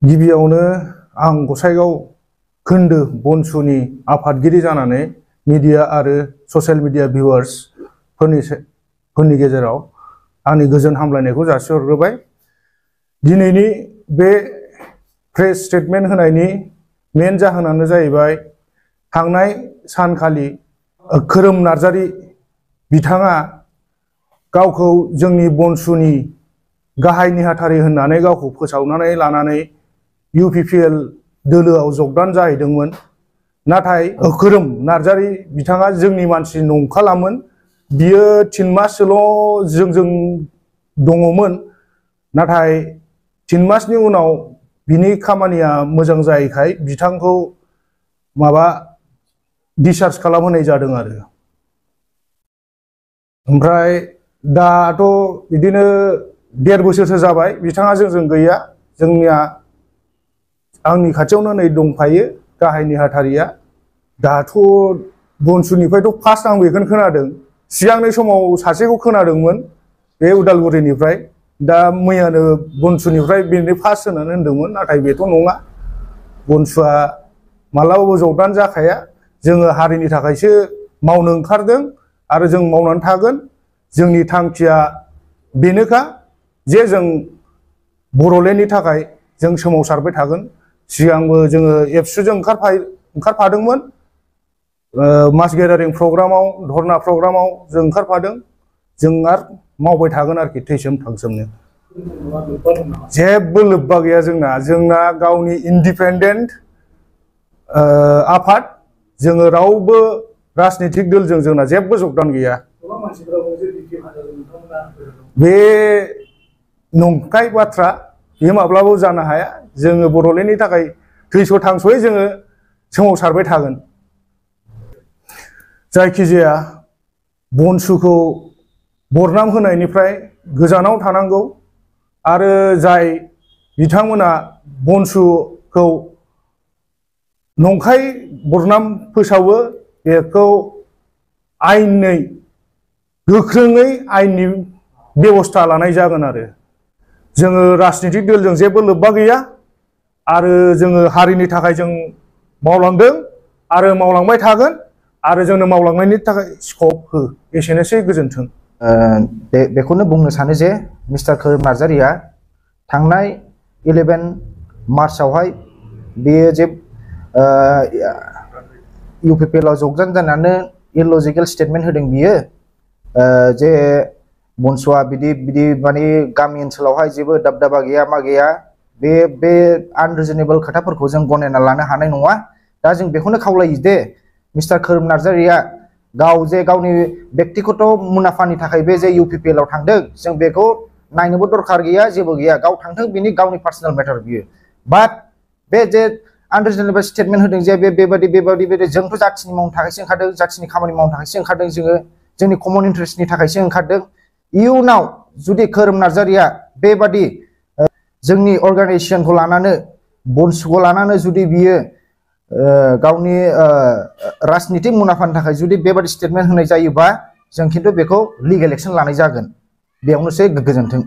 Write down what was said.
गिबियावनो आं गसाइगाव खोन्दो बनसुनि आफादगिरि जानानै मिडिया आरो ससियेल मिडिया भिउआर्स फोरनि गेजेराव आंनि गोजोन हामलायनायखौ जासिहरग्रोबाय। दिनैनि बे प्रेस स्टेटमेन्ट होनायनि मेन जाहोनानो जाहैबाय थांनाय सानखालि खोरोम नार्जारि बिथाङा गावखौ जोंनि बनसुनि गाहाय नेहाथारि होननानै गावखौ फोसावनानै लानानै UPPL दोलोआव जगदान जाहैदोंमोन। नाथाय खोरोम नार्जारि बिथाङा जोंनि मानसि नंखालामोन। बियो 3 माससोल' जोंजों दङमोन। नाथाय 3 मासनि उनाव बिनि खामानिया मोजां जायैखाय बिथांखौ डिसचार्ज खालामहोनाय जादों आरो। ओमफ्राय दाथ' बिदिनो 1.5 बोसोरसो जाबाय बिथाङा जोंजों गैया। जोंनिया आंनि खाथियावनो नै दंफायो गाहाय नेहाथारिया। दाथ' बनसुनिफ्रायथ' फार्स्ट आं बेखौनो खोनादों। सिगांनि समाव सासेखौ खोनादोंमोन बे उदालगुरिनिफ्राय। दा मैयानो बनसुनिफ्राय बेनो फार्स्ट होननानै होनदोंमोन। नाथाय बेथ' नङा। बनसुआ मालाबाबो जगदान जाखाया। जोङो हारिनि थाखायसो मावनो ओंखारदों आरो जों मावनानै थागोन। जोंनि थांखिया बेनोखा जे जों बर'लेण्डनि थाखाय जों सोमावसारबाय थागोन। सिगांबो जोङो एबसुजों ओंखारफादोंमोन। मास गेदारिं प्रग्रामाव धर्ना प्रग्रामाव जों ओंखारफादों। जों आरो मावबाय थागोन आरोखि थैसोम थांसोमनो। जेबो लोब्बा गैया जोंना गावनि इन्डिपेन्डेन्ट आफाद। जोङो रावबो राजनितिक दलजों जोंना जेबो जगदान गैया। बे नंखाय बाथ्रा। बे माब्लाबाबो जानो हाया। जोङो बर'लेण्डनि थाखाय थैस' थांस'यै जोङो सोमावसारबाय थागोन। जायखिजाया बनसुखौ बरनाम होनायनिफ्राय गोजानाव थानांगौ। आरो जाय बिथांमोना बनसुखौ नंखाय बरनाम फोसावो बेखौ आयेनै गोख्रोङै आयेननि बेबस्था लानाय जागोन आरो। जोङो राजनितिक दलजों जेबो लोब्बा गैया। आरो जोङो हारिनि थाखाय जों मावलांदों आरो मावलांबाय थागोन। आरो जोंनो मावलांनायनि थाखाय स्कप हो। एसेनोसै, गोजोन्थों। बेखौनो बुंनो सानो जे मिस्टार खोरोम नार्जारिया थांनाय 11 मार्चआवहाय बेयो जे UPPL आव जगदान जानानै इलजिकेल स्टेटमेन्ट होदों। बियो जे बनसुआ बिदि माने गामि ओनसोलावहाय जेबो दाबदाबा गैया मा गैया। बे आनरिजनेबल खोथाफोरखौ जों गनायना लानो हानाय नङा। दा जों बेखौनो खावलायो दे मिस्टार खोरोम नार्जारिया गाव जे गावनि बेक्तिगत मुलाम्फानि थाखाय बे जे UPPL आव थांदों, जों बेखौ नायनोबो दरखार गैया, जेबो गैया। गाव थांथों, बिनि गावनि पार्सनेल मेटार बियो। बाट बे जे आनरिजनेबल स्टेटमेन्ट होदों जे बेबायदि जोंथ' जाथिनि मावनो थाखायसो ओंखारदों, जाथिनि खामानि मावनो थाखायसो ओंखारदों। जोङो जोंनि कमन इन्टारेस्टनि थाखायसो ओंखारदों। इयुनाव जुदि खोरोम नार्जारिया बेबादि जोंनि अर्गानाइजेसनखौ लानानै बनसुखौ लानानै जुदि बियो गावनि राजनितिक मुलाम्फानि थाखाय जुदि बेबादि स्टेटमेन्ट होनाय जायोबा जों खिन्थु बेखौ लिगेल एक्सन लानाय जागोन। बेयावनोसै, गोजोन्थों।